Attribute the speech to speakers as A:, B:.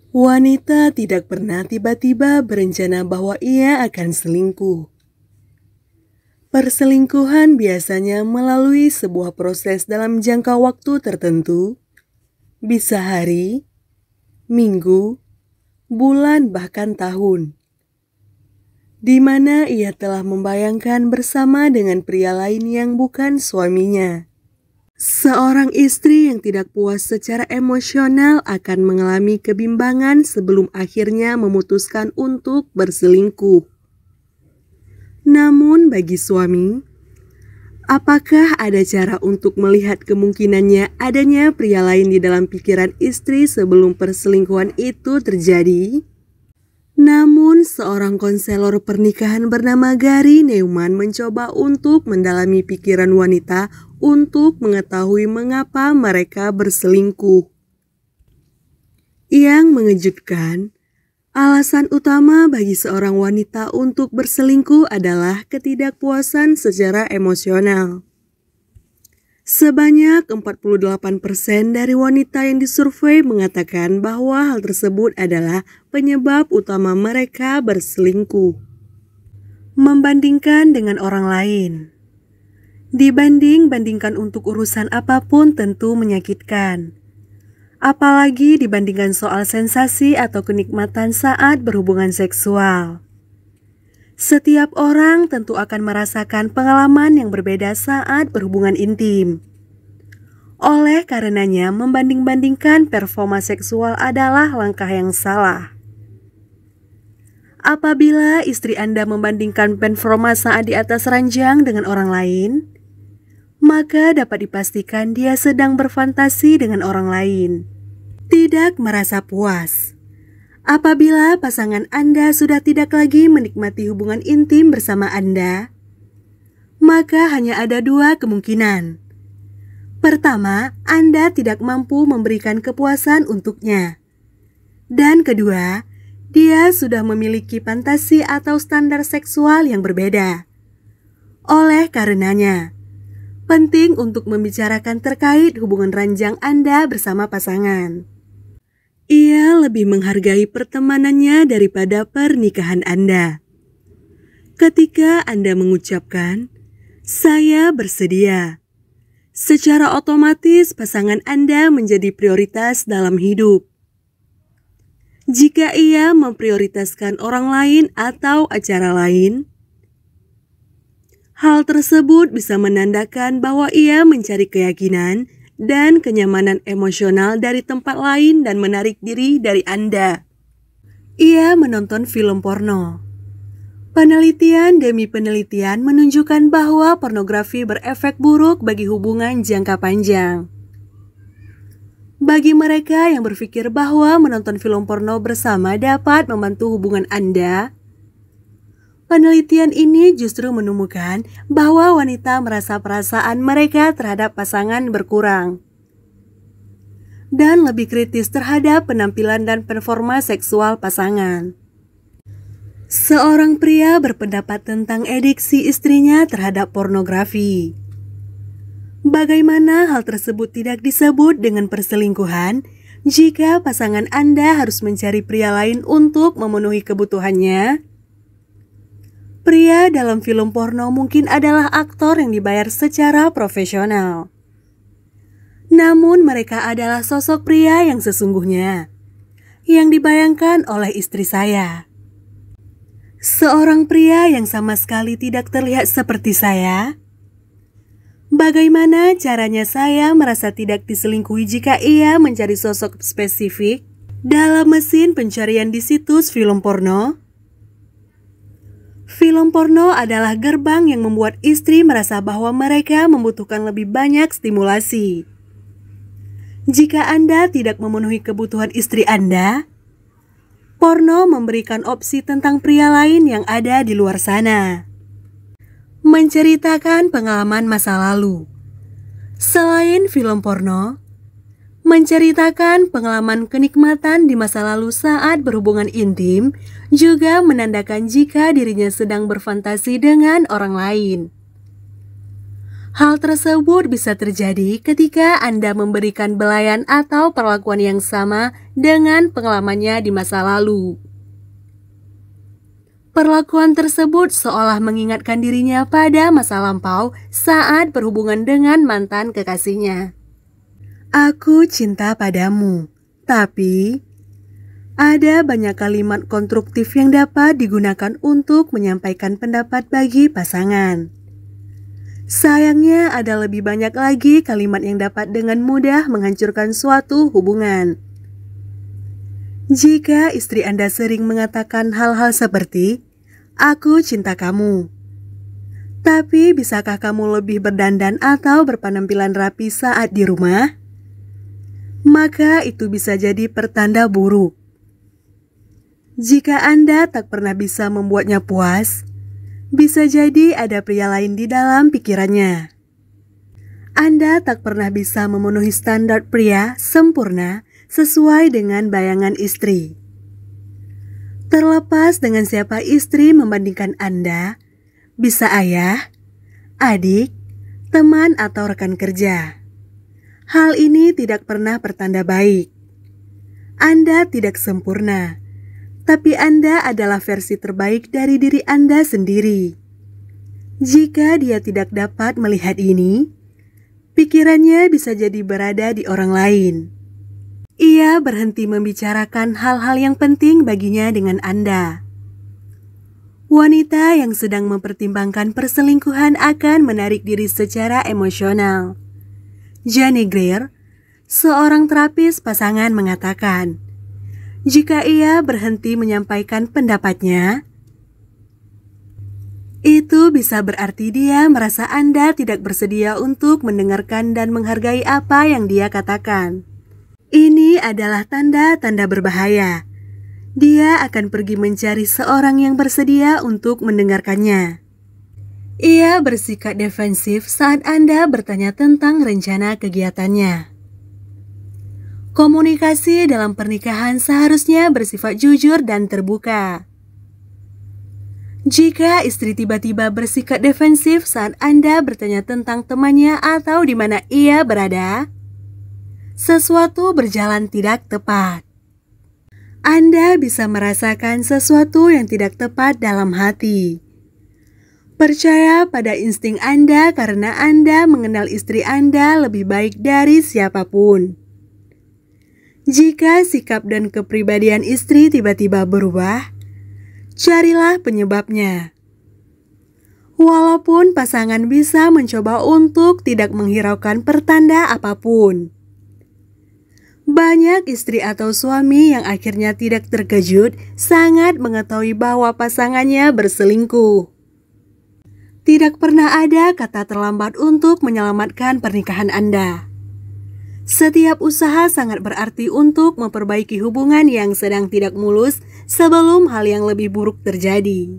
A: Wanita tidak pernah tiba-tiba berencana bahwa ia akan selingkuh. Perselingkuhan biasanya melalui sebuah proses dalam jangka waktu tertentu, bisa hari, minggu, bulan, bahkan tahun, di mana ia telah membayangkan bersama dengan pria lain yang bukan suaminya. Seorang istri yang tidak puas secara emosional akan mengalami kebimbangan sebelum akhirnya memutuskan untuk berselingkuh. Namun bagi suami, apakah ada cara untuk melihat kemungkinannya adanya pria lain di dalam pikiran istri sebelum perselingkuhan itu terjadi? Namun seorang konselor pernikahan bernama Gary Neumann mencoba untuk mendalami pikiran wanita untuk mengetahui mengapa mereka berselingkuh. Yang mengejutkan, alasan utama bagi seorang wanita untuk berselingkuh adalah ketidakpuasan secara emosional. Sebanyak 48% dari wanita yang disurvei mengatakan bahwa hal tersebut adalah penyebab utama mereka berselingkuh. Membandingkan dengan orang lain. Dibanding-bandingkan untuk urusan apapun tentu menyakitkan. Apalagi dibandingkan soal sensasi atau kenikmatan saat berhubungan seksual. Setiap orang tentu akan merasakan pengalaman yang berbeda saat berhubungan intim. Oleh karenanya, membanding-bandingkan performa seksual adalah langkah yang salah. Apabila istri Anda membandingkan performa saat di atas ranjang dengan orang lain, maka dapat dipastikan dia sedang berfantasi dengan orang lain. Tidak merasa puas. Apabila pasangan Anda sudah tidak lagi menikmati hubungan intim bersama Anda, maka hanya ada dua kemungkinan. Pertama, Anda tidak mampu memberikan kepuasan untuknya. Dan kedua, dia sudah memiliki fantasi atau standar seksual yang berbeda. Oleh karenanya, penting untuk membicarakan terkait hubungan ranjang Anda bersama pasangan. Ia lebih menghargai pertemanannya daripada pernikahan Anda. Ketika Anda mengucapkan, "Saya bersedia," secara otomatis pasangan Anda menjadi prioritas dalam hidup. Jika ia memprioritaskan orang lain atau acara lain, hal tersebut bisa menandakan bahwa ia mencari keyakinan dan kenyamanan emosional dari tempat lain dan menarik diri dari Anda. Ia menonton film porno. Penelitian demi penelitian menunjukkan bahwa pornografi berefek buruk bagi hubungan jangka panjang. Bagi mereka yang berpikir bahwa menonton film porno bersama dapat membantu hubungan Anda, penelitian ini justru menemukan bahwa wanita merasa perasaan mereka terhadap pasangan berkurang dan lebih kritis terhadap penampilan dan performa seksual pasangan. Seorang pria berpendapat tentang adiksi istrinya terhadap pornografi. Bagaimana hal tersebut tidak disebut dengan perselingkuhan jika pasangan Anda harus mencari pria lain untuk memenuhi kebutuhannya? Pria dalam film porno mungkin adalah aktor yang dibayar secara profesional. Namun mereka adalah sosok pria yang sesungguhnya, yang dibayangkan oleh istri saya. Seorang pria yang sama sekali tidak terlihat seperti saya. Bagaimana caranya saya merasa tidak diselingkuhi jika ia mencari sosok spesifik dalam mesin pencarian di situs film porno? Film porno adalah gerbang yang membuat istri merasa bahwa mereka membutuhkan lebih banyak stimulasi. Jika Anda tidak memenuhi kebutuhan istri Anda, porno memberikan opsi tentang pria lain yang ada di luar sana. Menceritakan pengalaman masa lalu. Selain film porno, menceritakan pengalaman kenikmatan di masa lalu saat berhubungan intim juga menandakan jika dirinya sedang berfantasi dengan orang lain. Hal tersebut bisa terjadi ketika Anda memberikan belayan atau perlakuan yang sama dengan pengalamannya di masa lalu. Perlakuan tersebut seolah mengingatkan dirinya pada masa lampau saat berhubungan dengan mantan kekasihnya. Aku cinta padamu, tapi ada banyak kalimat konstruktif yang dapat digunakan untuk menyampaikan pendapat bagi pasangan. Sayangnya ada lebih banyak lagi kalimat yang dapat dengan mudah menghancurkan suatu hubungan. Jika istri Anda sering mengatakan hal-hal seperti, "Aku cinta kamu," tapi bisakah kamu lebih berdandan atau berpenampilan rapi saat di rumah? Maka itu bisa jadi pertanda buruk. Jika Anda tak pernah bisa membuatnya puas, bisa jadi ada pria lain di dalam pikirannya. Anda tak pernah bisa memenuhi standar pria sempurna sesuai dengan bayangan istri. Terlepas dengan siapa istri membandingkan Anda, bisa ayah, adik, teman atau rekan kerja. Hal ini tidak pernah pertanda baik. Anda tidak sempurna, tapi Anda adalah versi terbaik dari diri Anda sendiri. Jika dia tidak dapat melihat ini, pikirannya bisa jadi berada di orang lain. Ia berhenti membicarakan hal-hal yang penting baginya dengan Anda. Wanita yang sedang mempertimbangkan perselingkuhan akan menarik diri secara emosional. Jenny Greer, seorang terapis pasangan, mengatakan, jika ia berhenti menyampaikan pendapatnya, itu bisa berarti dia merasa Anda tidak bersedia untuk mendengarkan dan menghargai apa yang dia katakan. Ini adalah tanda-tanda berbahaya. Dia akan pergi mencari seorang yang bersedia untuk mendengarkannya. Ia bersikap defensif saat Anda bertanya tentang rencana kegiatannya. Komunikasi dalam pernikahan seharusnya bersifat jujur dan terbuka. Jika istri tiba-tiba bersikap defensif saat Anda bertanya tentang temannya atau di mana ia berada, sesuatu berjalan tidak tepat. Anda bisa merasakan sesuatu yang tidak tepat dalam hati. Percaya pada insting Anda karena Anda mengenal istri Anda lebih baik dari siapapun. Jika sikap dan kepribadian istri tiba-tiba berubah, carilah penyebabnya. Walaupun pasangan bisa mencoba untuk tidak menghiraukan pertanda apapun. Banyak istri atau suami yang akhirnya tidak terkejut sangat mengetahui bahwa pasangannya berselingkuh. Tidak pernah ada kata terlambat untuk menyelamatkan pernikahan Anda. Setiap usaha sangat berarti untuk memperbaiki hubungan yang sedang tidak mulus sebelum hal yang lebih buruk terjadi.